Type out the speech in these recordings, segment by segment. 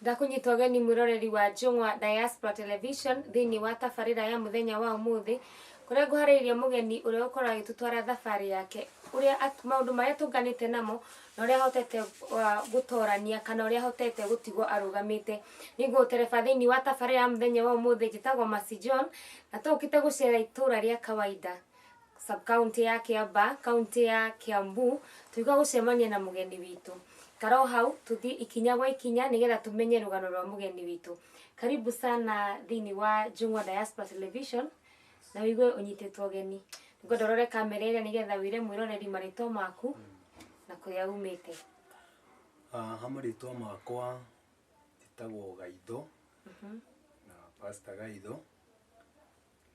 Ndakunyita ũgeni mwĩroreri wa Njũng'wa Diaspora Television thĩinĩ wa tabarĩra ya mũthenya wa ũmũthĩ kũrĩa ngũharĩirie mũgeni ũrĩa ũkorwo agĩtũtwara thabarĩ yake ũrĩa maũndũ marĩa tũnganĩte namo na ũrĩa hotete gũtorania kana ũrĩa hotete gũtigwo arũgamĩte. Nĩngũtereba thĩinĩ wa tabarĩra ya mũthenya wa ũmũthĩ njĩtagwo Mercy John na tũkĩte gũcera itũra rĩa Kawaida sub-county ya Kiambaa, county ya Kiambu, tuiga gũcemania na mũgeni witũ. Karo hau tuthi ikinya gwa ikinya nigetha tumenye rugano rwa mugeni witu. Karibu sana thini wa Njũng'wa Diaspora Television na wigue unyitetwo ũgeni. Ngondorore kamera ĩrĩa nigetha wire mwĩroreri marĩtwa maku na kũrĩa umĩte. Marĩtwa makwa njĩtagwo Gaitho. Na Pastor Gaitho.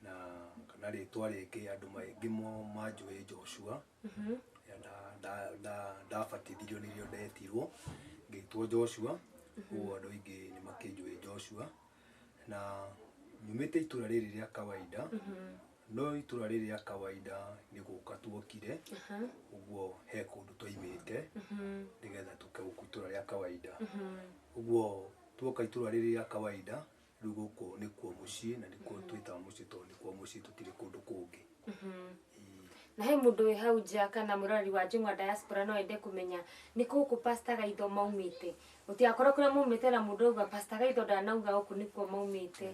Na kana rĩtwa rĩngĩ andũ maingĩ manjũĩ Joshua. Ndabatithirio nĩrĩo ndetirwo ngĩtwo Joshua, ũguo andũ aingĩ nĩ makĩnjũĩ Joshua, na nyumĩte itũra rĩrĩ rĩa Kawaida. No itũra rĩrĩ rĩa Kawaida nĩ gũka tuokire, ũguo he kũndũ twaimĩte nĩgetha tũke gũkũ itũra rĩa Kawaida. Ũguo tuoka itũra rĩrĩ rĩa Kawaida rĩu gũkũ nĩkuo mũciĩ na nĩkuo twĩtaga mũciĩ tondũ nĩkuo mũciĩ tũtirĩ kũndũ kũngĩ. Na he mundu wi hau nja kana mwĩroreri wa Njũng'wa Diaspora no ende kũmenya nĩ kũkũ Pastor Gaitho maumĩte. Gũtigakorwo kũrĩa maumĩte na mũndũ auga Pastor Gaitho ndanauga gũkũ nĩkuo maumĩte.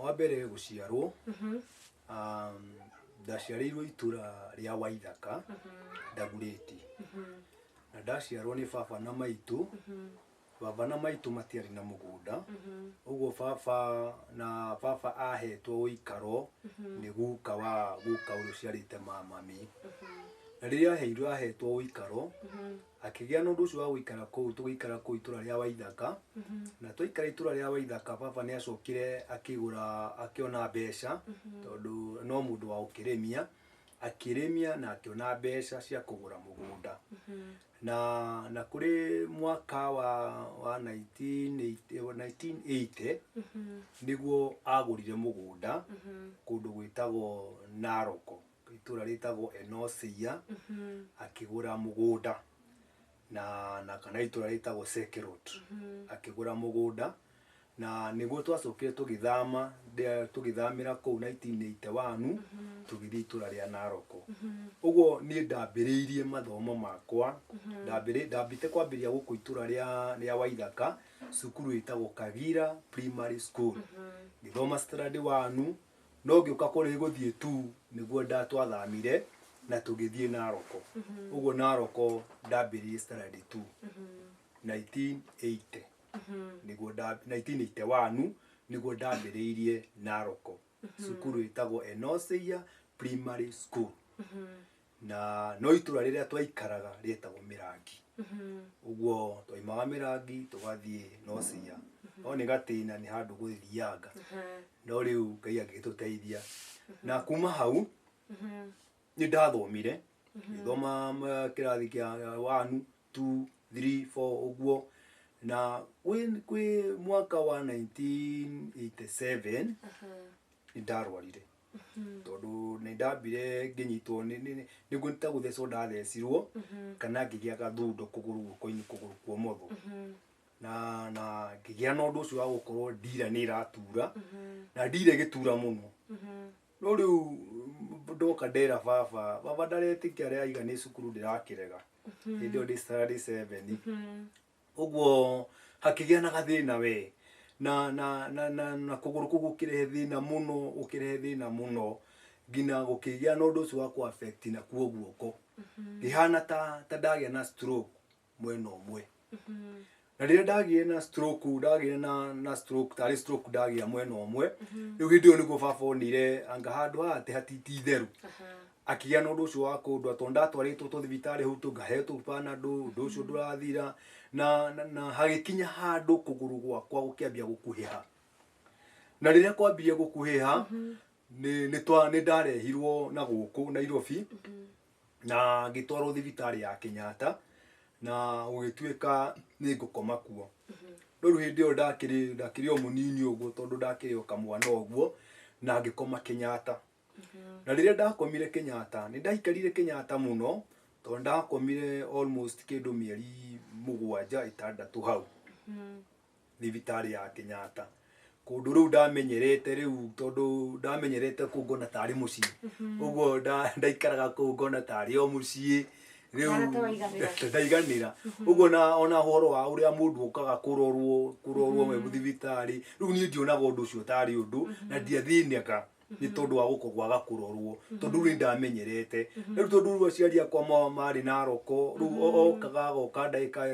Wa mbere gũciarwo, ndaciarĩirwo itũra rĩa Waithaka, Dagoretti. Na ndaciarwo nĩ baba na maitũ. Baba na maitũ matiarĩ na mũgũnda, ũguo baba ahetwo ũikaro nĩ guka ũrĩa ũciarĩte mami. Na rĩrĩa ahetwo ũikaro akĩgĩa na ũndũ ũcio wa gũikara kũu, tũgĩikara kũu itũra rĩa Waithaka. Na twaikara itũra rĩa Waithaka baba nĩ acokire akĩona mbeca tondũ no mũndũ wa gũkĩrĩmia, akĩrĩmia na akĩona mbeca cia kũgũra mũgũnda. Na kũrĩ mwaka wa 1980 nĩguo agũrire mũgũnda kũndũ gwĩtagwo Narok, itũra rĩtagwo Enosia, akĩgũra mũgũnda na kana itũra rĩtagwo Sekirot, akĩgũra mũgũnda. Na nĩguo twacokire tũgĩthamĩra kũu 1981 tũgĩthiĩ itũra rĩa Narok. Ũguo niĩ ndambĩrĩirie mathomo makwa, ndambĩte kwambĩrĩria gũkũ itũra rĩa Waithaka, cukuru ĩtagwo Kagira Primary School. Ngĩthoma standard 1 no ngĩũka kũrĩ gũthiĩ 2 nĩguo twathamire na tũgĩthiĩ Narok. Ũguo Narok ndambĩrĩirie standard 2 1980. 1981 nĩguo ndambĩrĩirie Narok, cukuru ĩtagwo Enosia Primary School. Na no itũra rĩrĩa twaikaraga rĩetagwo Mĩrangi. Ũguo twaimaga Mĩrangi tũgathiĩ Enosia. No nĩ gatĩna, nĩ handũ gũthianga. No rĩu Ngai agĩtũteithia. Na kuma hau nĩ ndathomire, ngĩthoma kĩrathi kĩa 1, 2, 3, 4 ũguo. Na kwĩ mwaka wa 1987 nĩ ndarwarire tondũ nĩ ndambire ngĩnyitwo nĩguo ta gũthecwo ndathecirwo kana ngĩgĩa gathundo kũgũrũ guoko-inĩ, kũgũrũ kwa ũmotho. Na ngĩgĩa na ũndũ ũcio wa gũkorwo ndira nĩ ĩratura na ndira ĩgĩtura mũno. No rĩu ndoka ndera baba ndaretĩkia rĩa aiga nĩ cukuru ndĩrakĩrega hĩndĩ ĩyo ndĩ standard 7. Ũguo hakĩgĩa na gathĩna we na kũgũrũ kũu gũkĩrehe thĩna mũno nginya gũkĩgĩa na ũndũ ũcio wa kũ affect na kuo guoko. Ngĩhana ta ndagĩa na stroke mwena ũmwe. Na rĩrĩa ndagĩire na stroke tarĩ stroke ndagĩa mwena ũmwe, rĩu hĩndĩ ĩyo nĩguo baba onire anga handũ haha ti itherũ. Akĩgĩa na ũndũ ũcio wa kũndũ tondũ ndatwarĩtwo thibitarĩ hau ngahetwo Panadol, ũndũ ũcio ndũrathira na hagĩkinya handũ kũgũrũ gwakwa gũkĩambia gũkuhĩha. Na rĩrĩa kwambirie gũkuhĩha nĩ ndarehirwo na gũkũ Nairobi na ngĩtwarwo thibitarĩ ya Kenyatta na gũgĩtuĩka nĩ ngũkoma kuo. Rĩu hĩndĩ ĩyo ndakĩrĩ o mũnini ũguo tondũ ndakĩrĩ o kamwana ũguo na ngĩkoma Kenyatta. Na rĩrĩa ndakomire Kenyatta nĩ ndaikarire Kenyatta mũno to ndakomire almost kindu mieri 7-6 hau thibitari ya Kenyatta kundu riu ndamenyerete riu tondu ndamenyerete kungona tari mucii uguo ndaikaraga kungona tari o mucii riu ndaiganira uguo na ona horo wa uria mundu ukaga kurorwo me thibitari riu ni ndionaga undu ucio tari undu na ndiathinaga ni tondu wa gukogwaga kurorwo tondu ri ndamenyerete riu tondu aciari akwa mari na roko riu okaga goka ndaika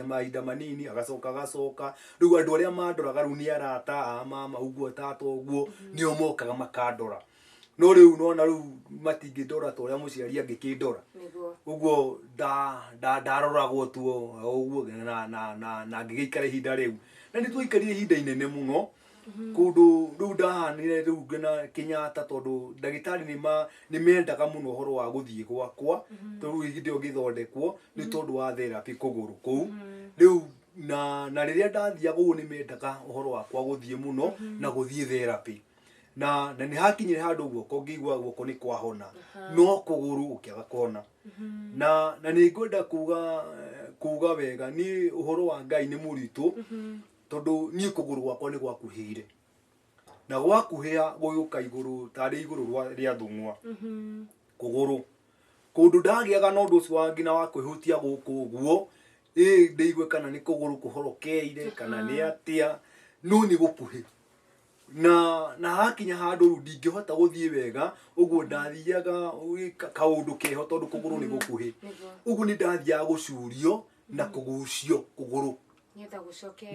mahinda manini agacoka riu andu aria mandoraga riu ni arata mama uguo tata uguo nio mokaga makandora no riu nona riu matingindora to uria muciari angikindora uguo ndaroragwo tu uguo na ngigikara ihinda riu na nitwaikarire ihinda inene muno kundu riu ndahanire riu ngina Kenyatta tondu ndagitari ni mendaga muno horo wa guthie gwakwa tondu ihinda ngithondekwo ni tondu wa therapy kuguru kuu riu na riria ndathia guo ni mendaga horo wakwa guthie muno na guthie therapy na ni hakinyire handu guoko ngigwa guoko ni kwahona no kuguru ukiaga kona na ni ngwenda kuga wega ni uhoro wa Ngai ni muritu tondu ni kuguru gwakwa ni gwakuhire na gwakuhia guyuka iguru tari iguru ria thungwa kuguru kundu ndagiaga no ndu ucio wangina wa kwihutia guku guo ndeigwe kana ni kuguru kuhorokeire kana ni atia no ni gukuhi na hakinya handu ru ndingihota guthie wega uguo ndathiaga kaundu keho tondu kuguru ni gukuhi uguo ni ndathiaga gucurio na kugucio kuguru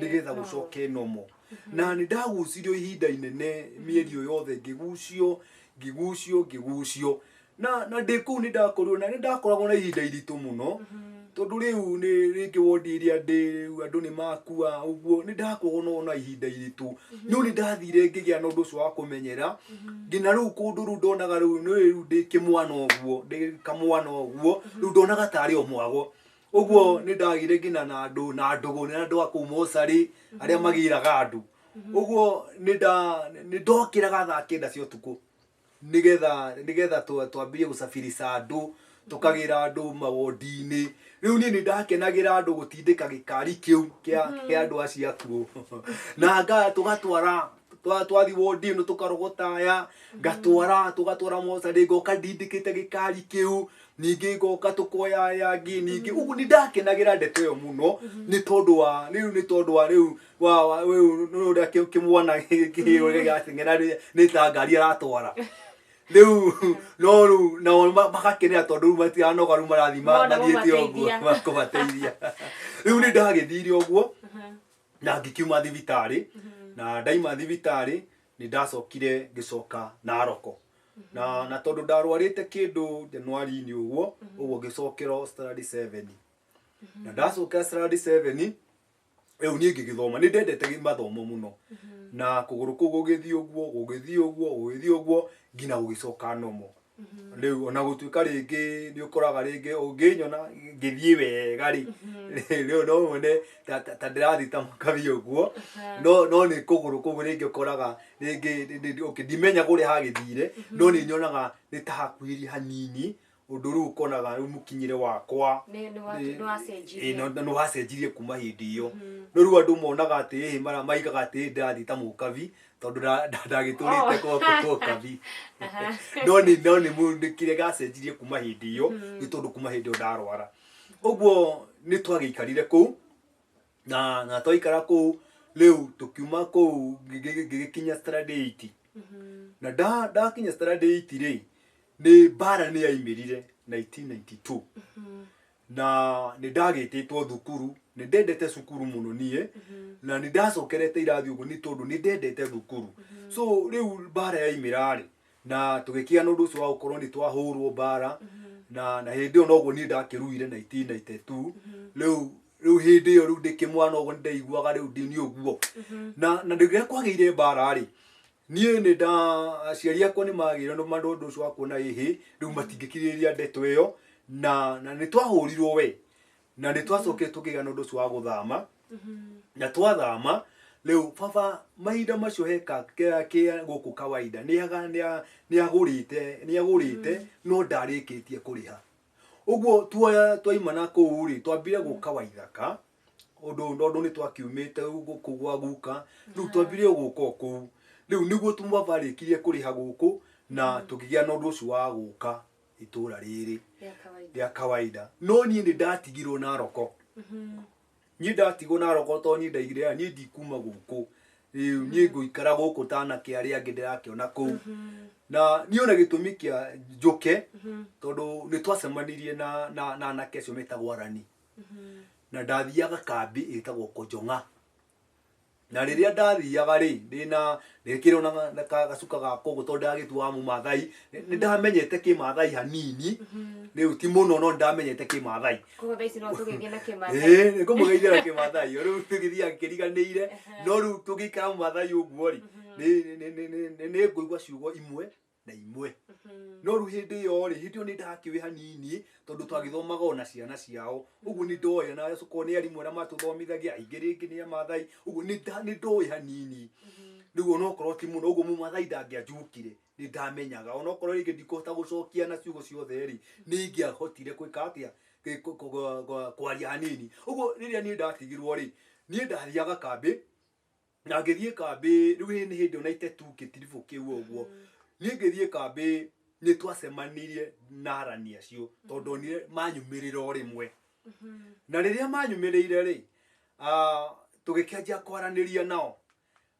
nigetha gucoke nomo na ni ndagucirio ihinda inene mieri yothe ngigucio na ndiku ni ndakorwo na ni ndakoragwo na ihinda iritu muno tondu riu ni ringi wodi iria ndi andu ni makua uguo ni ndakoragwo na ihinda iritu no ni ndathire ngigia na undu ucio wa kumenyera ngina riu kundu ru ndonaga riu ndi kimwana uguo ndi kamwana uguo riu ndonaga tari o mwago uguo ni ndagire ngina na ndugu ni andu aku mosari aria magiraga andu uguo ni ndokiraga thaa 9 cia utuku nigetha twambie gusafirisha andu tukagira andu mawodi-ini riu ni ndakenagira andu gutindika gikari kiu kia andu acia kuo na tugatwara twathi wodi no tukarogotaya tugatwara mosari ngoka ndindikite gikari kiu ningi ngoka tukoya yangi ningi ugu ni ndakenagira ndeto yo muno ni tondu wa riu no nda kimwana kiyo gacengera ni ta ngari aratwara riu no makakenera tondu matianoga ru marathima mathiete oguo makubateithia riu ni ndagithire oguo na ngikiuma thibitari na ndaima thibitari ni ndacokire ngicoka Naroko na tondu ndarwarite kindu Januari ni uguo ngicokera Standard 7 na ndacoka Standard 7 riu ni ngigithoma ni ndendete mathomo muno na kuguru ku gugithii uguo ngina gugicoka nomo riu ona gutuika ringi ni ukoraga ringi unginyona ngithii wega riu no wone ta ndirathita mukabi uguo no ni kuguru ku ringi ukoraga ringi ndimenya guria hagithire no ni nyonaga ni ta hakuhiri hanini undu riu ukonaga riu mukinyire wakwa no wacenjirie kuma hindi iyo no riu andu monaga ati maigaga ati ndathita mukabi tondu ndagiturite ko kabi no ni mundu kire gacenjirie kuma hindi iyo ni tondu kuma hindi iyo ndarwara uguo ni twagiikarire ku na twaikara ku riu tukiuma ku gigikinya Standard 8 na ndakinya Standard 8 ri ni bara ni yaimirire 1992 na ni ndagititwo thukuru ni ndendete cukuru muno nie na ni ndacokerete irathi uguo ni tondu ni ndendete thukuru so riu bara yaimirari na tugikia nundu ucio wa ukorwo ni twahurwo bara na hindi yo noguo ni ndakiruire 1992 riu hindi yo riu ndikimwana uguo ndaiguaga riu ni uguo na ndigira kwageire bara ri nie ni aciari akwa ni magire no mandu ucio wa kuona ihi riu matingikiriria ndeto iyo na ni twahurirwo we na ni twacoke tukiga nundu ucio wa guthama na twathama riu baba mahinda macio heka kia guku kawaida ni agurite no ndarikitie kuriha uguo twaima na kuu ri twambire guka Waithaka undu ni twakiumite guku gwa guka riu twambire guka kuu riu niguo tumavarikirie kuriha guku na tukigia na undu ucio wa guka itura riri ya kawaida no ni ndatigirwo na Roko ni ndatigwo na Roko to ni ndaigire ni ndikuma guku ni nguikara guku tana kiaria angi ndirakiona kuu na ni ona gitumi kia njuke tondu ni twacemanirie na anake acio metagwo Arani na ndathiaga kambi itagwo Konjonga na riria ndathiaga ri ndina ndikire ona gacuka gako tondu ndagitua mu Mathai ni ndamenyete Kimathai hanini riu ti muno no ndamenyete Kimathai koguo thaici no tugeithie na Kimathai ni kumugeithia na Kimathai riu tugithia kiriganiire no riu tugikara mu Mathai uguo ri ni nguigua ciugo imwe na imwe no ru hindi yo ri hindi ni ndakiwe hanini tondu twagithomaga ona ciana ciao uguo ni ndoya na cuko ni ari mwera matuthomithagia aingi ringi ni Mathai uguo ni ndoya hanini riu ona korwo ti muno uguo mu Mathai ndangianjukire ni ndamenyaga ona korwo ringi ndikota gucokia na ciugo ciothe ri ni ngiahotire gwika atia kwaria hanini uguo riria ni ndatigirwo ri ni ndathiaga kambi na ngithie kambi riu ni hindi ona itetu kitirifu kiu uguo ni ngithie kambi ni twacemanirie na Arani acio tondu ni manyumirira rimwe na riria manyumirire ri tugikianjia kwaraniria nao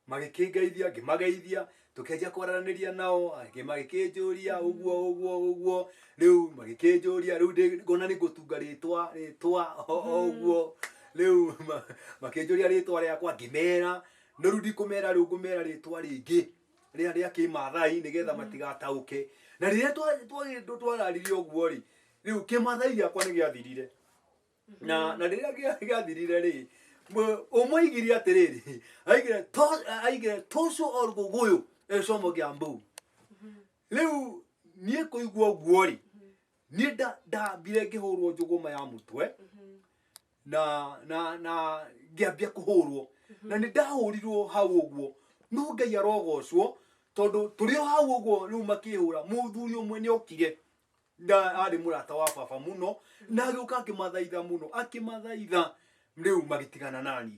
magikingeithia ngimageithia tukianjia kwaraniria nao magikinjuria uguo riu magikinjuria riu ngona ni ngutunga ritwa uguo riu makinjuria ritwa riakwa ngimera no riu ndikumera riu ngumera ritwa ringi ria Kimathai nigetha matigatauke na riria twararirie uguo ri riu Kimathai giakwa ni giathirire na riria giathirire ri umwe igiri atiriri aigire toso orguguyu esomo giambu riu nie kuigua uguo ri ni ndambire ngihurwo njuguma ya mutwe na ngiambia kuhurwo na ni ndahurirwo hau uguo no Ngai arogocwo tondu turio hau uguo riu makihura muthuri umwe ni okire ari murata wa baba muno na agiuka akimathaitha muno akimathaitha riu magitigana nani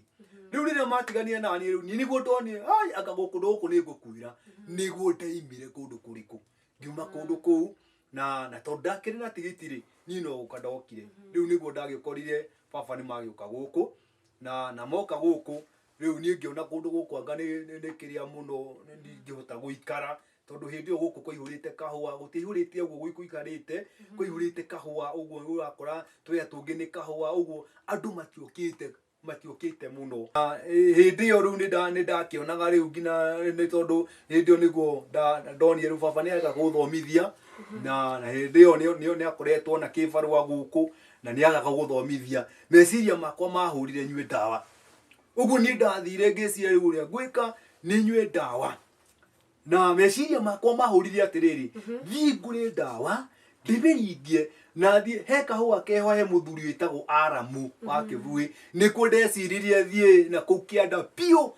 riu riria matiganire nani riu ni niguo ndoni ai anga gukundu guku ni ngukwira niguo ndaimire kundu kuriku ngiuma kundu kuu na tondu ndakiri na tigitiri ni no gukandokire riu niguo ndagikorire baba ni magiuka guku na moka guku riu ni ngiona kundu guku anga ni kiria muno ndingihota guikara tondu hindi yo guku kuihurite kahua gutihurite uguo guikarite kuihurite kahua uguo urakora twa tungi ni kahua uguo andu matiokite muno hindi yo riu ni ndakionaga riu ngina ni tondu hindi yo niguo ndonire riu baba ni aga guthomithia na hindi yo ni akoretwo na kibarua guku na ni aga guthomithia meciria makwa mahurire nyue ndawa uguo ni ndathire ngiciria riu ria gwika ni nyue ndawa na meciria makwa mahurire atiriri thii ngure ndawa ndimiringie na thii he kahua keho he muthuri witagwo Aramu wa Kivui nikuo ndeciririe thii na kuu kianda piu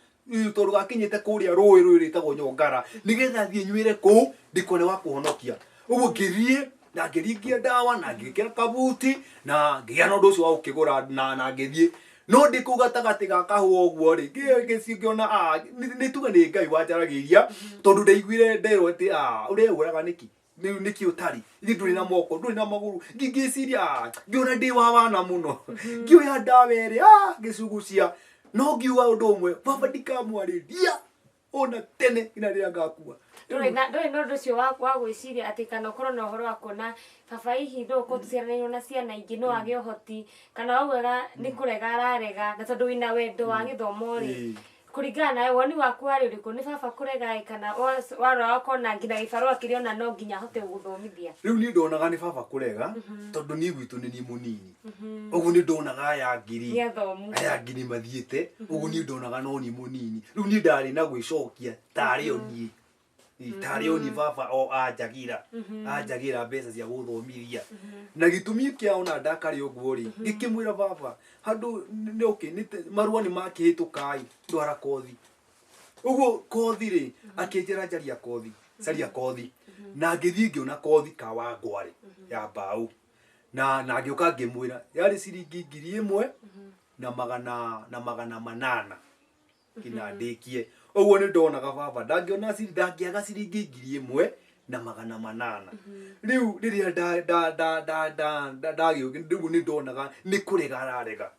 tondu gakinyite kuria rui ritagwo Nyongara nigetha thii nyuire kuu ndikone wa kuhonokia uguo ngithie na ngiringia ndawa na ngikira kabuti na ngia na undu ucio wa ukigura na ngithie no ndikuga tagati ga kahua uguo ri ngiona ni tuga ni Ngai wanjaragiria tondu ndaiguire nderwo ati urehuraga niki utari ithi nduri na moko nduri na maguru ngiciria ngiona ndi wa wana muno ngioya ndawa iri ngiciugucia no ngiuga undu umwe baba ndikamwariria ona tene ina ria ngakua nduri no undu ucio wa gwiciria ati kana ukorwo na uhoro wa kuona baba hihi no kutuciaranirwo na ciana ingi no age uhoti kana waugaga ni kurega ararega na tondu wina wendo wa githomo ri kuringana nawe woni waku wari uriku ni baba kurega kana warora wakona nginya gibarua kiriona no nginya hote guthomithia riu ni ndonaga ni baba kurega tondu ni gwitu ni munini uguo ni ndonaga aya ngiri mathiete uguo ni ndonaga no ni munini riu ni ndari na gwicokia tari oni tari oni baba o anjagira mbeca cia guthomithia na gitumi kia ona ndakari uguo ri ngikimwira baba handu ni okay ni marua ni makihitukai ndwara kothi uguo kothi ri akinjira njaria kothi caria kothi na ngithii ngiona kothi Kawangware ya mbau na ngĩũka ngĩmwĩra yarĩ ciringi 1,000 na magana 800 kina ndĩkie. Ũguo nĩ ndonaga baba ndangĩaga ciringi 1,000 na magana 800. Rĩu rĩrĩa ndagĩũka rĩu nĩ ndonaga nĩ kũrega ararega,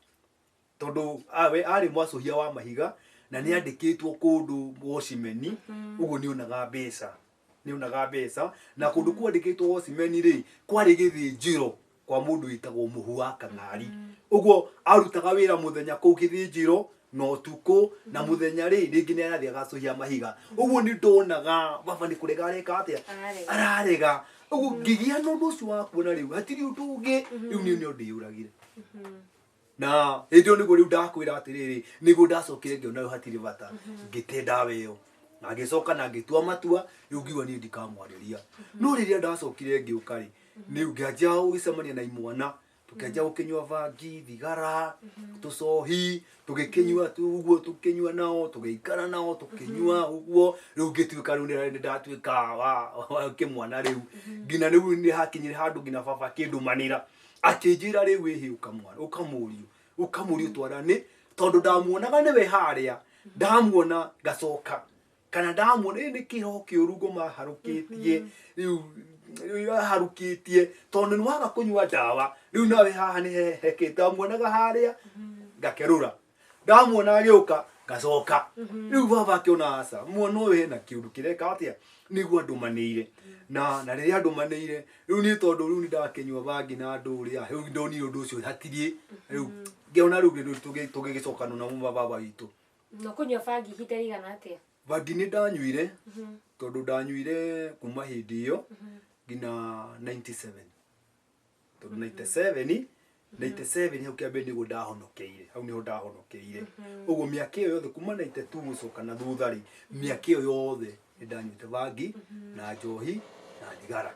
tondũ we arĩ mwacũhia wa mahiga na nĩ andĩkĩtwo kũndũ Wocimeni. Ũguo nĩ onaga mbeca na kũndũ kwandĩkĩtwo Wocimeni rĩ kwarĩ gĩthĩnjĩro kwa mũndũ wĩtagwo Mũhu wa Kang'ari. Ũguo arutaga wĩra mũthenya kũu gĩthĩnjĩro na ũtukũ, na mũthenya rĩ rĩngĩ nĩ arathiĩ agacũhia mahiga. Ũguo nĩ ndonaga baba nĩ kũrega areka atĩa ararega. Ũguo ngĩgĩa na ũndũ ũcio wa kuona rĩu hatirĩ ũndũ ũngĩ, rĩu nĩo ndĩyũragire. Na hĩndĩ ĩyo nĩguo rĩu ndakwĩra atĩrĩrĩ, nĩguo ndacokire ngĩona rĩu hatirĩ bata, ngĩte ndawa ĩyo na ngĩcoka na ngĩtua matua rĩu ngiuga niĩ ndikamwarĩria. No rĩrĩa ndacokire ngĩũka rĩ rĩu ngĩanjia gũgĩcemania na imwana, tũkĩanjia gũkĩnyua bangi, thigara, tũcohi, tũgĩkĩnyua ũguo, tũkĩnyua nao, tũgĩikara nao, tũkĩnyua ũguo. Rĩu ngĩtuĩka rĩu nĩ ndatuĩka wa kĩmwana rĩu, nginya rĩu nĩ hakinyire handũ nginya baba akĩndũmanĩra akĩnjĩra rĩu ĩhĩ ũkamũriũ twarane, tondũ ndamuonaga nĩwe harĩa, ndamuona ngacoka, kana ndamuona nĩ kĩroho kĩũru ngũmaharũkĩtie rĩu harũkĩtie, tondũ nĩ waga kũnyua ndawa. Rĩu nawe haha nĩ hekĩte, ndamuonaga harĩa ngakerũra, ndamuona agĩũka ngacoka. Rĩu baba akĩona aca mwana ũyũ hena kĩũndũ kĩreka atĩa, nĩguo andũmanĩire. Na rĩrĩa andũmanĩire rĩu niĩ tondũ rĩu nĩ ndakĩnyua bangi na ndũrĩa, rĩu ndonire ũndũ ũcio hatirĩ, rĩu ngĩona rĩu tũgĩgĩcokana na baba witũ. No kũnyua bangi ihinda rĩigana atĩa? Bangi nĩ ndanyuire, tondũ ndanyuire kuma hĩndĩ ĩyo nginya 97, tondũ 97 hau kĩambere nĩguo ndahonokeire, hau nĩho ndahonokeire. Ũguo mĩaka ĩyo yothe kuma 92 gũcoka na thutha rĩ, mĩaka ĩyo yothe nĩ ndanyuĩte bangi na njohi na thigara.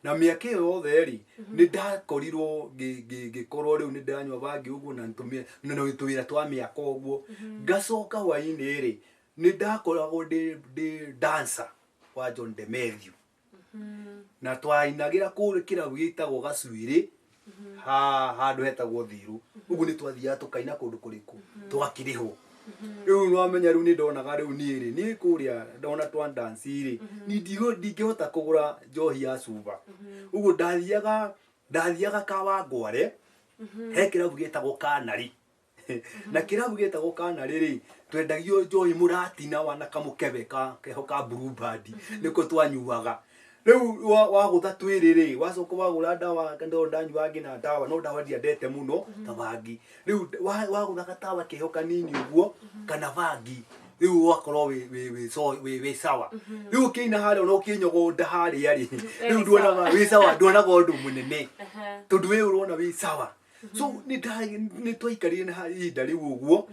Na mĩaka ĩyo yothe rĩ nĩ ndakorirwo ngĩkorwo rĩu nĩ ndanyua bangi ũguo na tũwĩra twa mĩaka ũguo. Ngacoka hwaĩ-inĩ rĩ nĩ ndakoragwo ndĩ dancer wa John de Matthew, na twainagĩra kũrĩ kĩrabu gĩtagwo Gacuĩrĩ handũ hetagwo Thirũ. Ũguo nĩ twathiaga tũkaina kũndũ kũrĩkũ tũgakĩrĩhwo. Rĩu nĩwamenya rĩu nĩ ndonaga rĩu niĩ kũrĩa ndona twa dance rĩ ndingĩhota kũgũra njohi ya cuba. Ũguo ndathiaga Kawangware he kĩrabu gĩtagwo Kanarĩ, na kĩrabu gĩtagwo Kanarĩ rĩ twendagio njohi mũratina wana kamũkebe keho ka Blue Band nĩko twanyuaga. Rĩu wagũtha twĩrĩ rĩ wacoka wagũra ndawa, ndanyua nginya ndawa, no ndawa ndiendete mũno ta bangi. Rĩu wagũtha gatawa keho kanini ũguo kana bangi rĩu ũgakorwo wĩ sawa. Rĩu ũkĩina harĩa ona ũkĩnyogonda harĩa rĩ rĩu nduonaga wĩ sawa, nduonaga ũndũ mũnene tondũ wĩ ũrona wĩ sawa. So nĩ twaikarire na ihinda rĩu ũguo,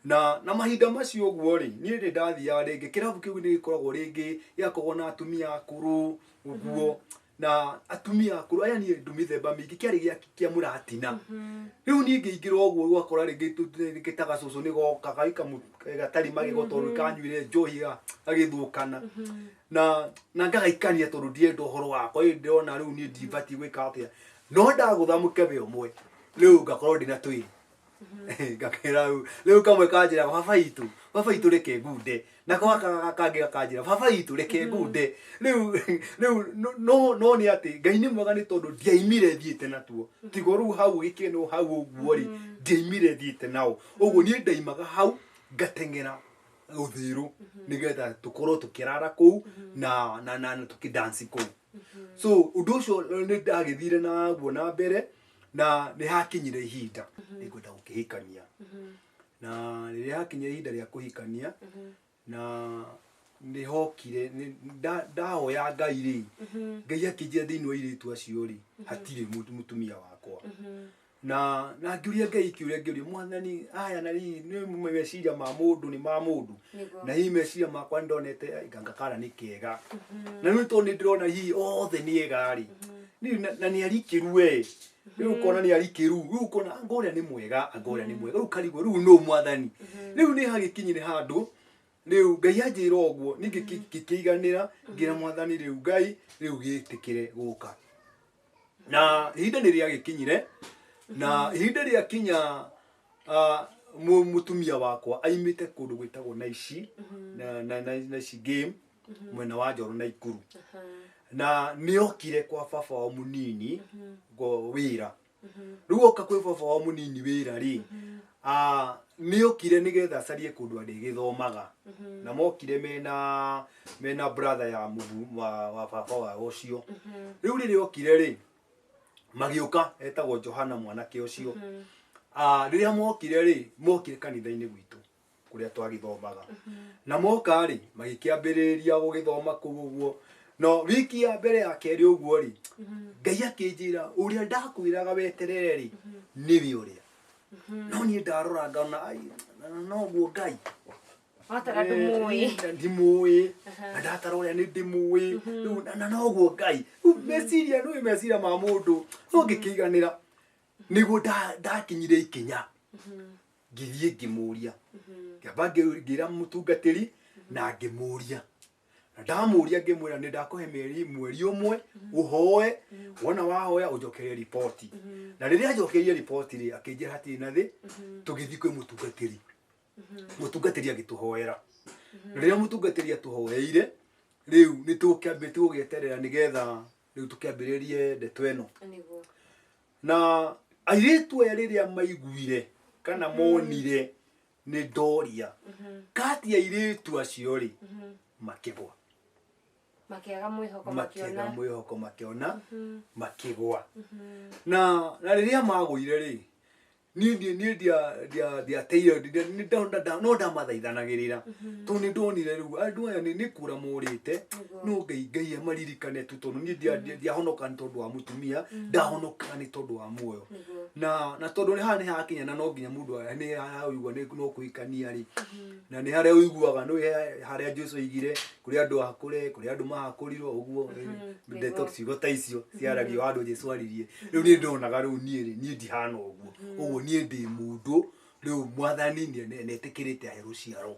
na mahinda macio ũguo rĩ niĩ nĩ ndathiaga rĩngĩ kĩrabu kĩu nĩ gĩkoragwo rĩngĩ gĩakoragwo na atumia akũrũ ũguo, na atumia akũrũ aya niĩ ndũ mĩthemba mĩingĩ kĩarĩ kĩa mũratina. Rĩu niĩ ngĩingĩra ũguo ũgakora rĩngĩ ta gacũcũ nĩ goka gatarĩ magego tondũ kanyuire njohi gagĩthũkana, na ngagaikania tondũ ndienda ũhoro wakwa, ndĩrona rĩu niĩ ndibatiĩ gwĩka atĩa. No ndagũtha mũkebe ũmwe rĩu ngakorwo ndĩna twĩrĩ ngakĩra rĩu kamwe kanjĩra baba itũ reke ngunde, nako kangĩ gakanjĩra baba itũ reke ngunde. Rĩu no nĩ atĩ Ngai nĩ mwega nĩ tondũ ndiaimire thiĩte natuo, tigo rĩu hau gĩkeno hau ũguo rĩ ndiaimire thiĩte nao. Ũguo niĩ ndaimaga hau ngateng'era Thirũ nĩgetha tũkorwo tũkĩrara kũu na tũkĩdance kũu. So ũndũ ũcio nĩ ndagĩthire naguo na mbere, na nĩ hakinyire ihinda nĩngwenda gũkĩhikania. Na rĩrĩa hakinyire ihinda rĩa kũhikania na nĩ hokire ndahoya Ngai rĩ, Ngai akĩnjĩra thĩinĩ wa airĩtu acio rĩ hatirĩ mũtumia wakwa. Na ngĩũria Ngai kĩũria Mwathani aya na nĩ meciria ma mũndũ nĩ ma mũndũ, na hihi meciria makwa ndonete ganga kana nĩ kĩega, na rĩu tondũ nĩ ndĩrona hihi othe nĩ ega rĩ na nĩ arikĩru we, rĩu ũkona nĩ arikĩru, rĩu ũkona anga ũrĩa nĩ mwega, rĩu karigwo rĩu no Mwathani. Rĩu nĩ hagĩkinyire handũ rĩu Ngai anjĩra ũguo niĩ ngĩkĩiganĩra ngĩra Mwathani rĩu Ngai rĩu gĩtĩkĩre gũka. na ihinda nĩ rĩagĩkinyire na ihinda rĩakinya mutumia wakwa aimĩte kũndũ gwĩtagwo Naici Naici game mwena wa Njoro Naikuru na nĩokire kwa baba wa mũnini wĩra rĩu oka kwĩ baba wa mũnini wĩra rĩ nĩokire nĩgetha acarie kũndũ arĩgĩthomaga na mokire mena brother ya wa baba wa ũcio rĩu rĩrĩa okire rĩ magĩũka etagwo Johana mwanake ũcio rĩrĩa mokire rĩ mokire kanitha-inĩ gwitũ kũrĩa twagĩthomaga na moka rĩ magĩkĩambĩrĩria gũgĩthoma kũu ũguo no wiki ya mbere ya kerĩ ũguo rĩ Ngai akĩnjĩra ũrĩa ndakwĩraga weterere rĩ nĩwe ũrĩa no niĩ ndarora ngona no guo Ngai watara ndimũĩ ndimũĩ na ndatara ũrĩa nĩ ndimũĩ na no guo Ngai meciria nĩ meciria ma mũndũ no ngĩkĩiganĩra nĩguo ndakinyire ikinya ngĩthiĩ ngĩmũria ngĩamba ngĩra mũtungatĩri na ngĩmũria na ndamũria ngĩmwĩra nĩ ndakũhe mweri ũmwe ũhoe wona wahoya ũnjokerie riboti na rĩrĩa njokerie riboti rĩ akĩnjĩra hatirĩ na thĩ tũgĩthiĩ kwĩ mũtungatĩri mũtungatĩri agĩtũhoera na rĩrĩa mũtungatĩri atũhoeire rĩu nĩ tũkĩambĩtie gũgĩeterera nĩgetha rĩu tũkĩambĩrĩrie ndeto ĩno na airĩtu aya rĩrĩa maiguire kana monire nĩ ndoria kati ya airĩtu acio rĩ makĩgwa makĩaga mwĩhoko makĩona makĩgwa na rĩrĩa magũire rĩ niĩ ndiateire no ndamathaithanagĩrĩra tondũ nĩ ndonire rĩu andũ aya nĩ kũra morĩte no Ngai amaririkane tu tondũ niĩ ndiahonoka nĩ tondũ wa mũtumia ndahonoka nĩ tondũ wa muoyo na tondũ nĩ hakinya na no nginya mũndũ nĩ araigua no kũhikania rĩ na nĩ harĩa ũiguaga no harĩa Jesũ oigire kũrĩ andũ akũre kũrĩ andũ mahakũrirwo ũguo ndeto ciugo ta icio ciaragio andũ Jesũ aririe rĩu nĩ ndonaga rĩu niĩ ndihana ũguo niĩ ndĩ mũndũ rĩu mwathani nĩetĩkĩrĩte ahe rũciaro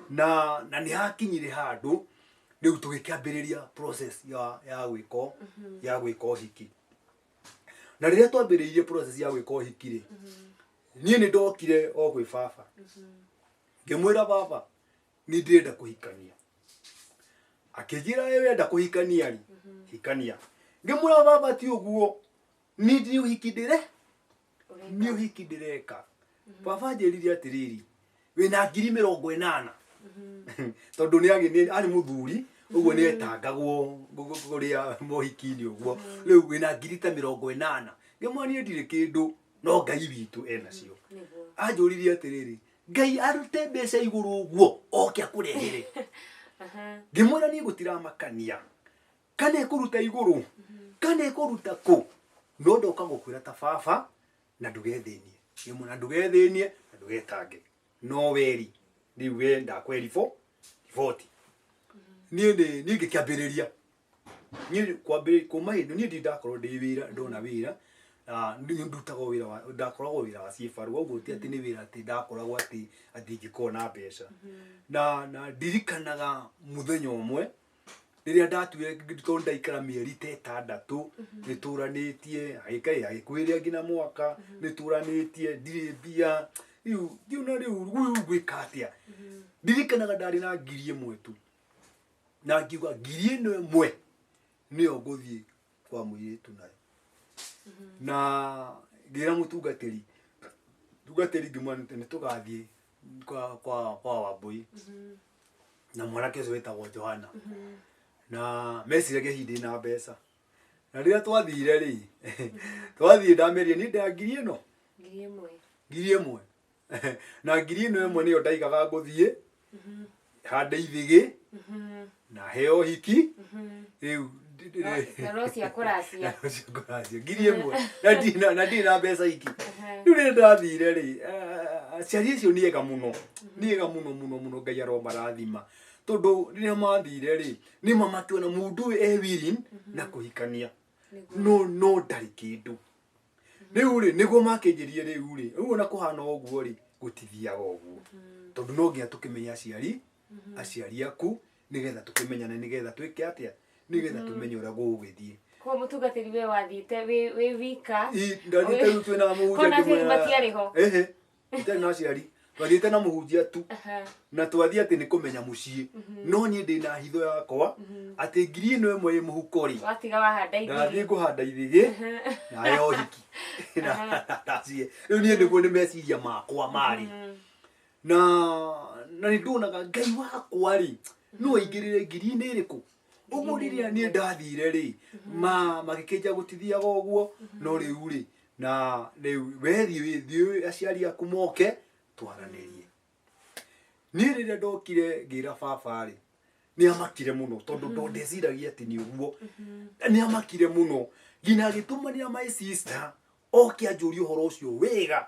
na nĩ hakinyire handũ rĩu tũgĩkĩambĩrĩria process ya gwĩka ũhiki na rĩrĩa twambĩrĩirie process ya gwĩka ũhiki rĩ niĩ nĩ ndokire o gwĩ baba ngĩmwĩra baba nĩ ndĩrenda kũhikania akĩnjĩra wenda kũhikania rĩ hikania ngĩmwĩra baba ti ũguo nĩ ũhiki ndĩreka baba njĩrire atĩrĩrĩ wĩna 80,000 tondũ arĩ mũthuri ũguo nĩ etangagwo kũrĩa mohiki-inĩ ũguo rĩu wĩna 80,000 ngĩmwĩra niĩ ndirĩ kĩndũ no Ngai witũ enacio anjũririe atĩrĩrĩ Ngai arute mbeca igũrũ ũguo oke akũrehere ngĩmwĩra niĩ gũtiramakania kana ĩkũruta igũrũ kana ĩkũruta kũ no ndoka gũkwĩra ta baba na ndũgethĩnie ngĩmwĩra ndũgethĩnie na ndũgetange no weri rĩu we ndakweri riboti niĩ ngĩkĩambĩrĩria niĩ kuma hĩndĩ niĩ ndakorwo ndĩ wĩra ndona wĩra ndakoragwo wĩra wa ciĩbarua ũguo ti atĩ nĩ wĩra atĩ ndakoragwo atĩ ingĩkorwo na mbeca na ndirikanaga mũthenya ũmwe rĩrĩa ndatuire tondũ ndaikara mĩeri ta 6 nĩtũranĩtie agĩkuhĩrĩria nginya mwaka nĩtũranĩtie ndirĩ mbia rĩu ngiuna rĩu gwĩka atĩa ndirikanaga ndarĩ na 1,000 tu na ngiuga 1,000 nĩyo ngũthiĩ kwa mũirĩtu nayo na ngĩra mũtungatĩri ngĩmwĩra nĩ tũgathiĩ kwa Wambui na mwanake ũcio wĩtagwo Johana na meciragia hihi ndĩ na mbeca na rĩrĩa twathire rĩ twathiĩ ndameria niĩ nda 1,000 na 1,000 nĩyo ndaigaga ngũthiĩ hande ithigĩ na heo hiki rĩu na no cia kũracia 1,000 na ndirĩ na mbeca iki rĩu rĩrĩa ndathire rĩ aciari icio nĩ ega mũno Ngai aromarathima tondũ rĩrĩa mathire rĩ nĩma makĩona mũndũ ũyũ willing na kũhikania no ndarĩ kĩndũ rĩu rĩ nĩguo makĩnjĩrie rĩu rĩ ũguo na kũhana ũguo rĩ gũtithiaga ũguo tondũ no nginya tũkĩmenya aciari aku nĩgetha tũkĩmenyane nĩgetha twĩke atĩa nĩgetha tũmenye ũrĩa gũgũgĩthiĩ Kwa mutungatiri we wathite we wika ndathite rĩu twĩna mũhunjia kona aciari matiarĩ ho itarĩ na aciari twathiĩte na mũhunjia tu na twathiĩ atĩ nĩ kũmenya mũciĩ no niĩ ndĩna hitho yakwa atĩ ngiri ĩno ĩmwe ĩ mũhuko rĩ watiga wahanda ithigĩ ndathiĩ ngũhanda ithigĩ na ya ũhiki rĩu niĩ nĩguo nĩ meciria makwa marĩ na nĩ ndonaga Ngai wakwa rĩ no aingĩrĩre ngiri-inĩ ĩrĩkũ ũguo rĩrĩa niĩ ndathire rĩ magĩkĩnja gũtithiaga ũguo no rĩu rĩ na rĩu wethiĩ aciari aku moke twaranĩrie niĩ rĩrĩa ndokire ngĩra baba rĩ nĩ amakire mũno tondũ ndeciragia atĩ nĩ ũguo nĩ amakire mũno nginya agĩtũmanĩra my sister oke anjũrie ũhoro ũcio wega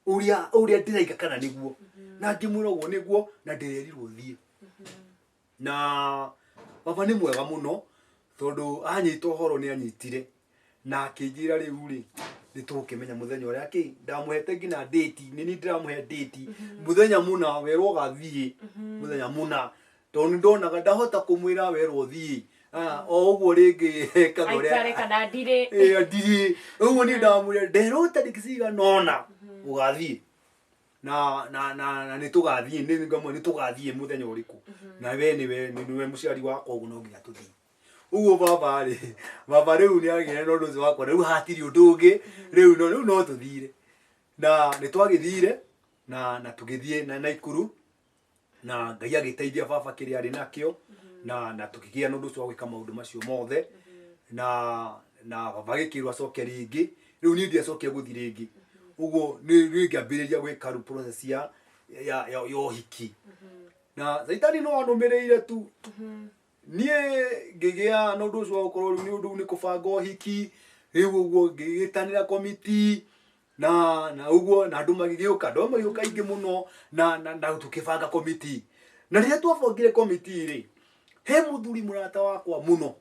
ũrĩa ndĩraiga kana nĩguo na ngĩmwĩra ũguo nĩguo na ndĩrerirwo thiĩ na baba nĩ mwega mũno tondũ anyita ũhoro nĩ anyitire na akĩnjĩra rĩu rĩ nĩtũgũkĩmenya mũthenya ũrĩa ndamũhete nginya date nĩ niĩ ndĩramũhe date mũthenya mũna werwo gathiĩ mũthenya mũna tondũ ndonaga ndahota kũmwĩra werwo thiĩ o ũguo rĩngĩ aikare kana ndirĩ ũguo niĩ ndamwĩra nderwo tarĩki cigana ũna ũgathiĩ na nĩtũgathiĩ nĩtũgathiĩ mũthenya ũrĩkũ na we nĩwe mũciari wakwa ũguo no nginya tũthiĩ ũguo baba rĩu nĩagĩire na ũndũ ũcio wakwa rĩu hatirĩ ũndũ ũngĩ rĩu no tũthire na nĩtwagĩthire na tũgĩthiĩ na Naikuru na Ngai agĩteithia baba kĩrĩa arĩ nakĩo na tũkĩgĩa na ũndũ ũcio wa gwĩka maũndũ macio mothe na baba agĩkĩrwo acoke rĩngĩ rĩu niĩ ndiacokia gũthiĩ rĩngĩ ũguo nĩ ngĩambĩrĩria gwĩka rĩu process ya ũhiki na Saitani no anũmĩrĩire tu niĩ ngĩgĩa na ũndũ ũcio wa gũkorwo rĩu nĩ ũndũ nĩ kũbanga ũhiki rĩu ũguo ngĩgĩtanĩra committee na ũguo na andũ magĩgĩũka aingĩ mũno na tũkĩbanga committee na rĩrĩa twabangire committee rĩ he mũthuri mũrata wakwa mũno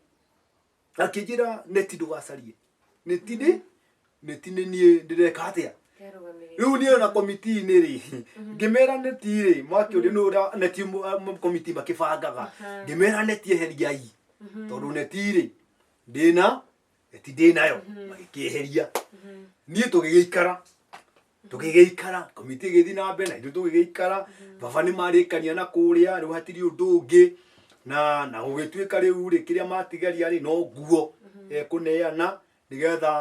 akĩnjĩra neti ndũgacarie neti nĩ niĩ ndĩreka atĩa rĩu niĩ na committee-inĩ rĩ ngĩmera neti rĩ makĩũria nĩ neti committee makĩbangaga ngĩmera neti eheriai tondũ neti rĩ neti ndĩnayo magĩkĩeheria niĩ tũgĩgĩikara committee ĩgĩthiĩ na mbere na ithuĩ tũgĩgĩikara baba nĩ marĩkania na kũrĩa rĩu hatirĩ ũndũ ũngĩ na gũgĩtuĩka rĩu rĩ kĩrĩa matigaria rĩ no nguo ekũneana nĩgetha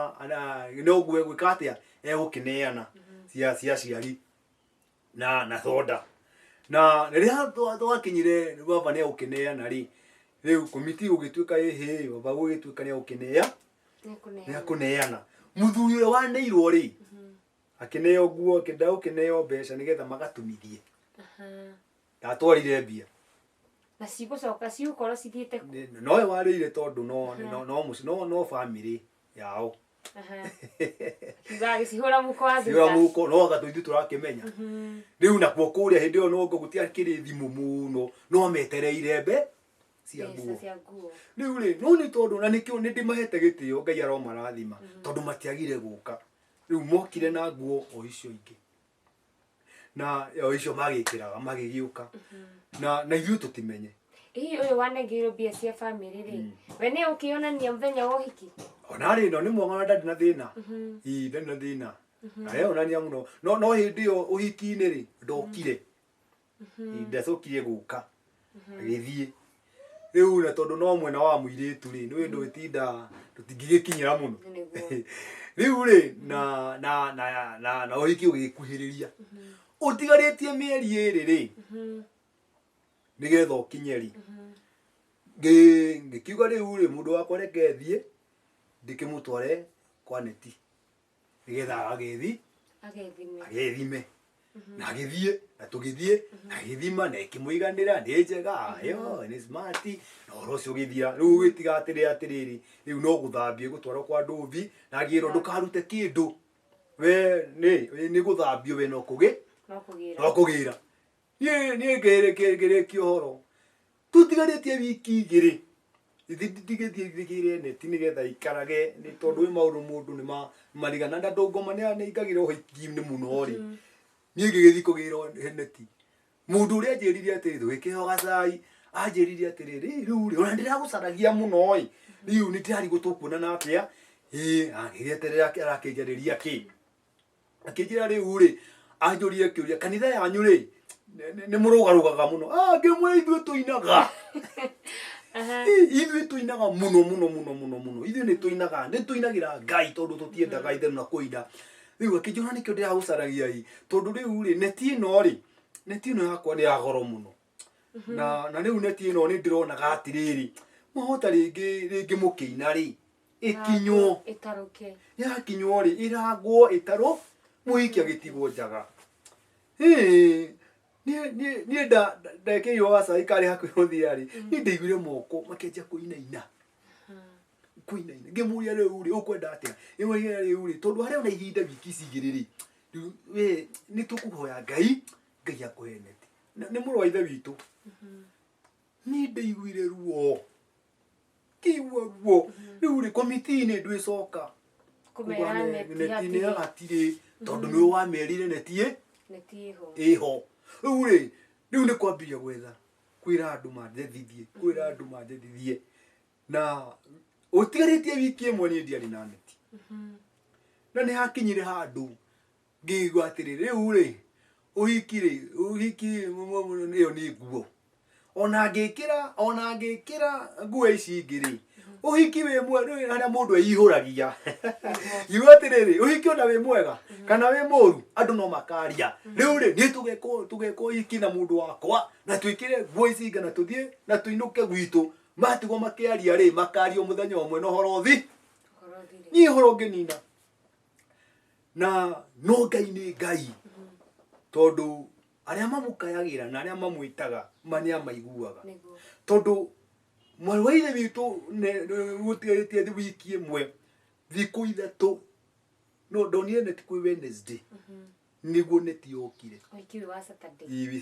no nguo egwĩka atĩa egũkĩneana cia aciari na thoda na rĩrĩa twakinyire baba nĩ egũkĩneana rĩ rĩu committee gũgĩtuĩka baba gũgĩtuĩka nĩ egũkĩneana mũthuri ũrĩa waneirwo rĩ akĩneo nguo akĩneo mbeca nĩgetha magatumithie ndatwarire mbia na cigũcoka cigũkorwo cithiĩte nowe warĩire tondũ no family yao cihũra mũko wa mũko no gatũ ithuĩ tũrakĩmenya rĩu nakuo kũrĩa hĩndĩ ĩyo no gũtiakĩrĩ thimũ mũno no metereire cia nguo rĩu rĩ no nĩ tondũ na nĩkĩo nĩ ndĩmahete gĩtĩo Ngai aromarathima tondũ matiagire gũka rĩu mokire na nguo o icio ingĩ na o icio magĩkĩraga magĩgĩũka na ithuĩ tũtimenye ũyũ wanengeirwo mbia cia family rĩ we nĩ ũkĩonania mũthenya wa ũhiki ona rĩ no nĩ mwega ndarĩ na thĩna ndarĩ na thĩna na onania mũno no hĩndĩ ĩyo ũhiki-inĩ rĩ ndokire ndacokire gũka agĩthiĩ rĩu na tondũ no mwena wa mũirĩtu rĩ nĩ ũndũ gĩtinda tũtingĩgĩkinyĩra mũno rĩu rĩ na ũhiki ũgĩkuhĩrĩria ũtigarĩtie mĩeri ĩrĩ rĩ nĩgetha ũkinye rĩ ngĩkiuga rĩu rĩ mũndũ wakwa reke thiĩ ndĩkĩmũtware kwa neti nĩgetha agethime na agĩthiĩ na tũgĩthiĩ agĩthima na ĩkĩmũiganĩra nĩ njega nĩ smart na ũhoro ũcio ũgĩthira rĩu gĩtiga atĩrĩrĩ rĩu no gũthambia gũtwarwo kwa ndũthi na ngĩrwo ndũkarute kĩndũ we nĩ gũthambio we no kũgĩra niĩ ngĩrĩkia ũhoro tũtigarĩtie wiki igĩrĩ ndigĩthiĩ neti nĩgetha ikarage nĩ tondũ wĩ maũndũ mũndũ nĩ marigana na ndũngoma nĩ aingagĩra ũhiki-inĩ mũno rĩ niĩ ngĩgĩthiĩ kũgĩra neti mũndũ ũrĩa anjĩrire atĩrĩ twĩkĩho gacai anjĩrire atĩrĩrĩ rĩu rĩ ona ndĩragũcaragia mũno ĩ riu ni tayari gutukuna na atia agieterera arakigereria ki akijira riu ri anjurie kiuria kanitha yanyu ri ni murugarugaga muno ngimwe ithuĩ tuinaga ithuĩ tuinaga muno ithuĩ ni tuinagira Ngai tondu tutiendaga ithe na kuina riu akijura nikio ndiragucaragia tondu riu ri neti ino yakwa ni ya goro muno na riu neti ino ni ndironaga atiriri mahota ringi mukiina ri ikinywo itaruke yakinywo ri iragwo itaro muikia gitigwo njaga ni ndeke yo asa ikari hakuthia ri ni ndeiguire moko makenja kuinaina ngimuria riu ri ukwenda atia imwe riu ri tondu haria una ihinda wiki cigiriri we ni tukuhoya Ngai akuhenete ni muru wa ithe witu ni ndeiguire ruo kiwa ruo riu ri komiti ni ndwicoka kumera neti agatire tondu ni wamerire neti iho riu ri ni kwambia gwetha kwira andu manjethithie na utigaritie wiki imwe ni ndiari na neti na ni hakinyire handu ngigwa atiriri riu ri uhiki iyo ni nguo ona ngikira nguo ici ngiri uhiki wi mwe haria mundu eihuragia igu atiriri uhiki ona wi mwega kana wi muru andu no makaria riu ri ni tugeko uhiki na mundu wakwa na twikire nguo ici ngana tuthie na tuinuke gwitu matigwo makiaria ri makario muthenya umwe no horothi ni horo nginina na no Ngai ni Ngai tondu aria mamukayagira na aria mamwitaga mania maiguaga tondu mwana wa ithe witu gutigeretie wiki imwe thiku ithatu no ndonire neti kwi Wednesday niguo neti yokire wiki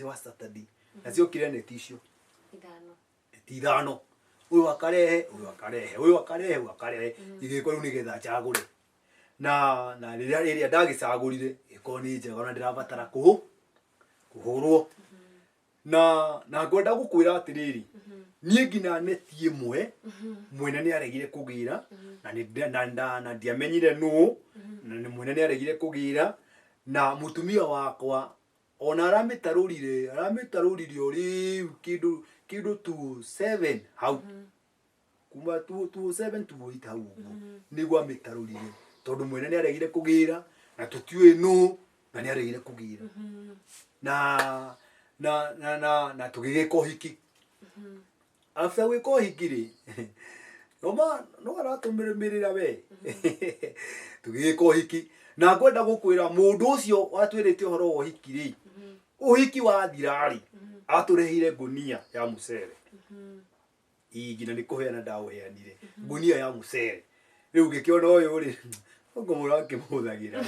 wa Saturday na ciokire neti icio ithano uyu akarehe igiko riu nigetha njagure na riria ndagicagurire iko ni njega na ndirabatara kuhurwo na ngwenda gukwira atiriri nie ngina neti imwe mwene ni aregire kugira na ndiamenyire nu na mwene ni aregire kugira na mutumia wakwa ona aramitarurire uri kindu tu 7 hau kuma tu 7 tu 8 hau niguo amitarurire tondu mwene ni aregire kugira na tutiwe nu na ni aregire kugira na tugigika uhiki after gwika uhiki ri no aratumirira we tugigika uhiki na ngwenda gukwira mundu ucio watwirite horo wa uhiki ri uhiki wa thirari aturehire ngunia ya mucere ngina ni kuheana ndauheanire ngunia ya mucere riu ngikiona uyu ri ngo murake muthagira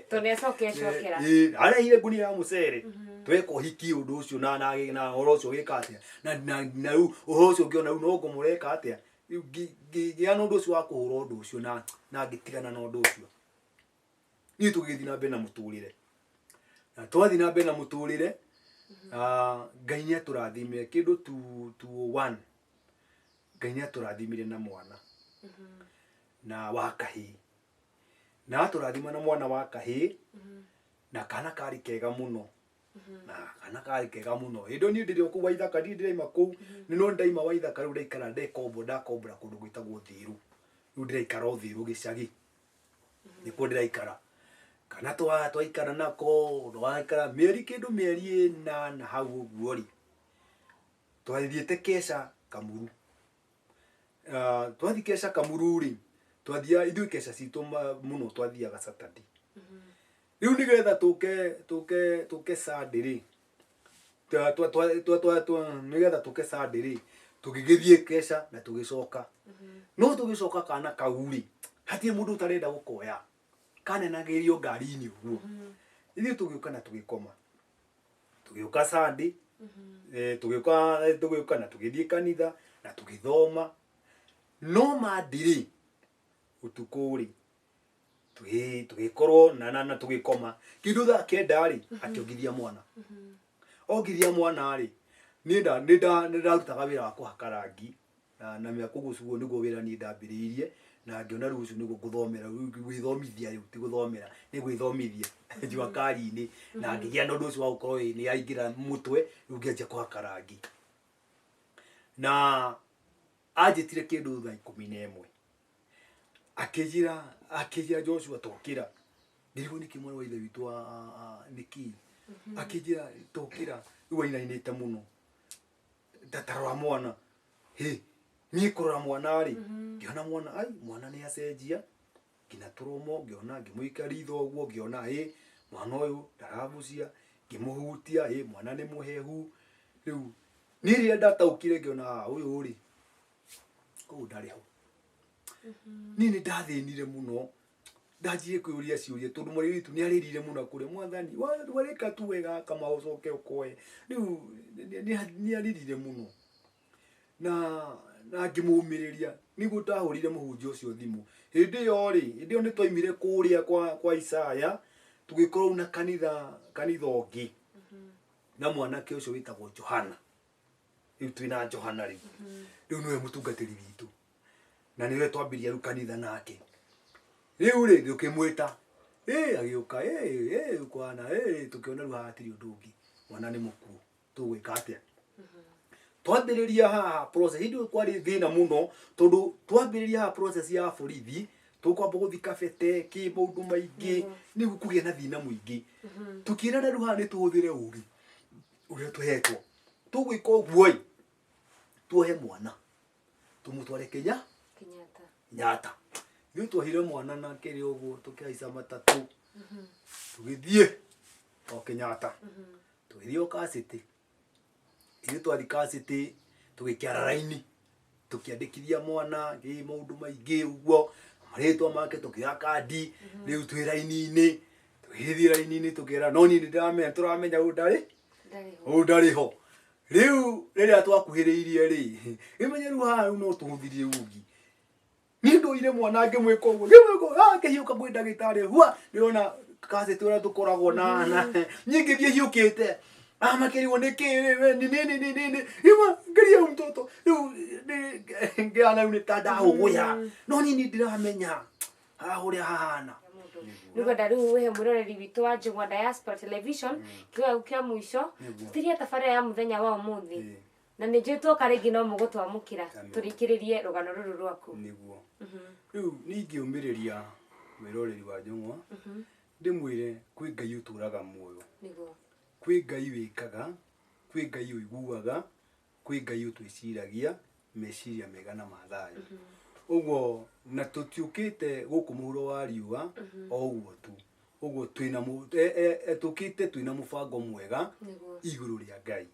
tunesokecokera arehire ngunia ya mucere tweka uhiki undu ucio na horo ucio gika atia na riu uhoro ucio ngiona riu no ngumureka atia ngiana undu ucio wa kuhura undu ucio na ngitigana na undu ucio ni tugithi na mbere na muturire na twathi na mbere na muturire Ngai ni aturathimire kindu tu 1 Ngai ni aturathimire na mwana na wa kahii na aturathima na mwana wa kahii na kana kari kega muno na kana kari kega muno indo ni ndiri ku waithaka ndiraima ku ni no ndaima waithaka riu ndaikara ndakombora kundu gwitagwo thiru riu ndiraikara thiru gicagi ni ku ndiraikara kana twaikara nako twaikara mieri 8 na hau uguo ri twathiete kesha Kamuru twathi kesha Kamuru ri twathia ithu kesha citu muno twathiaga Saturday riu nigetha tuke Sunday ri nigetha tuke Sunday ri tugigithie kesha na tugicoka no tugicoka kana kauri hatie mundu utarenda gukoya kanenagirio ngari-ini uguo ithu tugiuka na tugikoma tugiuka Sunday tugiuka na tugithie kanitha na tugithoma no madiri utukuri tugikorwo na tugikoma kindu tha kenda ri akiongithia mwana ongithia mwana ri nida rutaga wira wa kuhaka rangi na miaka gucugo niguo wira ni ndambiriirie na ngiona rucu niguo guthomera gwithomithia riu ti guthomera ni gwithomithia njua kari-ini na ngigia na undu ucio wa gukorwo ni yaingira mutwe riu ngianjia kuhaka rangi na anjitire kindu thaa 11 akijira Joshua tokira ndirigwo niki mwana wa ithe witu niki akijira tokira riu ainainite muno ndatarora mwana ni kurora mwana ri ngiona mwana mwana ni acenjia ngina turumo ngiona ngimuika ritho guo ngiona mwana uyu ndarabucia ngimuhutia mwana ni muhehu riu niria ndataukire ngiona uyu ri ku ndariho nini ndathinire muno ndajie kuyuria ciuria tondu mwari witu ni aririre muno kure mwathani wareka tu wega kama ucoke ukoe riu ni aririre muno na ngimumiriria niguo ndahurire muhunjia ucio thimu hindi yo ni twaimire kuria kwa Isaya tugikorwo na kanitha ungi na mwanake ucio witagwo Johana riu twina Johana riu niwe mutungatiri witu na niwe twambiria ru kanitha nake riu tukimwita agiuka kwana tukiona ru hatiri undu ungi mwana ni mukuru tugwika atia twambiriria haha process hindi kwari thina muno tondu twambiriria haha process ya borithi tukwamba guthika bete ki maundu maingi ni kugia na thina muingi tukirana ru haha ni tuhuthire uri uria tuhetwo tugwika uguo tuohe mwana tumutware Kenyatta riu twahire mwana na kiri uguo tukihaica matatu tugithie o Kenyatta tugithie o City riu twathika City tugikiara raini tukiandikithia mwana maundu maingi uguo maritwa make tukioya kandi riu twi raini-ini tugithie raini-ini tukira no ni ndiramenya turamenya ndariho riu riria twakuhiriirie ri imenyeru haha no tuhuthirie ugi ni nduire mwana ngimwika uguo ngihiuka mwi ndagitari hua ndirona City uria tukoragwo na nyingithie hiukite makiriwo niki nini ima ngiria mtoto riu ngiana ni tada uguya no ni ndiramenya uria hahana Niguo riu we muroreri witu wa Njung'wa Diaspora Television kiwa kia mwisho tiria tabarira ya muthenya wa umuthi na ni njitwo karingi no mugutwamukira turikiririe rugano ruru rwaku niguo riu ningiumiriria wiroreri wa Njung'wa ndimwire kwi Ngai uturaga muoyo niguo kwi Ngai wikaga kwi Ngai uiguaga kwi Ngai utwiciragia meciria mega na mathayo uguo na tutiukite guku muhuro wa riua o uguo tu uguo twina tukite twina mubango mwega iguru ria Ngai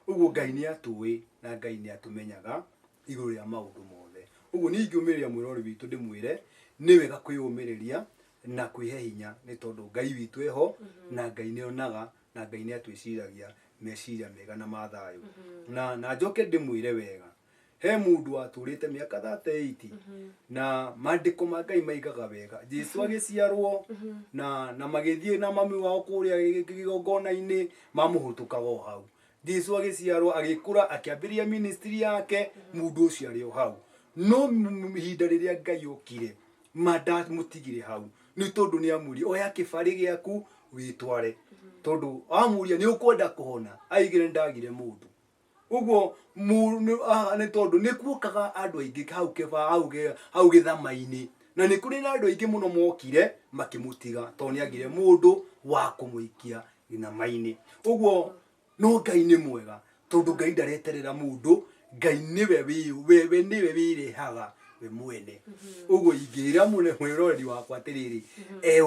uguo Ngai ni atui na Ngai ni atumenyaga iguru ria maundu mothe uguo ningiumiriria mwirori witu ndimwire ni wega kwiyumiriria na kwihe hinya ni tondu Ngai witu eho na Ngai ni onaga na Ngai ni atwiciragia meciria mega na mathayo na njoke ndimwire wega he mundu aturite miaka 38 na mandiko ma Ngai maigaga wega Jesu agiciarwo na magithie na mami wao kuria gigongona-ini mamuhutukaga hau Jesu agiciarwo agikura akiambiria ministry yake mundu ucio ari hau no hinda riria Ngai okire mada mutigire hau ni tondu ni amuri oya kibari giaku witware tondu amuria ni ukwenda kuhona aigire ndagire mundu uguo ni tondu ni kuokaga andu aingi hau kiba hau githama-ini na ni kuri na andu aingi muno mokire makimutiga tondu ni agire mundu wa kumuikia ginama-ini uguo no Ngai ni mwega tondu Ngai ndareterera mundu Ngai niwe niwe wirehaga we mwene uguo ingira mune mwiroreri wakwa atiriri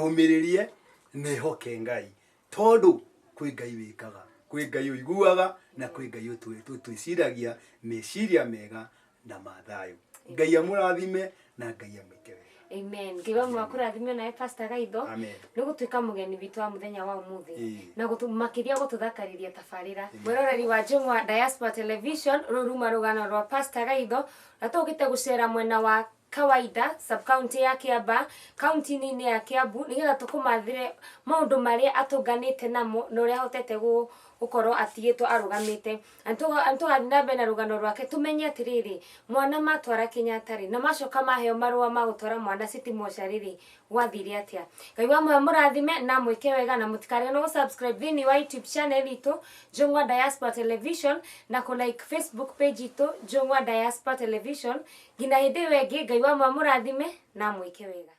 umiririe nihoke Ngai tondu kwi Ngai wikaga kwi Ngai uiguaga na kwi Ngai utwiciragia meciria mega na mathayo Ngai amurathime na Ngai amwike wega amen kiwa mwakurathime na Pastor Gaitho amen nigutuika mugeni witu wa muthenya wa umuthi na makiria gututhakariria tabarira mwiroreri wa Njung'wa Diaspora Television ruruma rugano rwa Pastor Gaitho na tugite gucera mwena wa kawaida sub county ya Kiamba county nini ya Kiambu nigetha tukumathire maundu maria atunganite namo no ria hotete gukorwo atigitwo arugamite antugathi na mbere na rugano rwake tumenye atiriri mwana matwara Kenyatta ri na macoka maheo marua ma gutwara mwana City Mortuary ri gwathire atia Ngai wa mwe murathime na mwike wega na mutikare no subscribe thini wa YouTube channel itu Njung'wa Diaspora Television na ku like Facebook page itu Njung'wa Diaspora Television ngina hindi wengi Ngai wa mwe murathime na mwike wega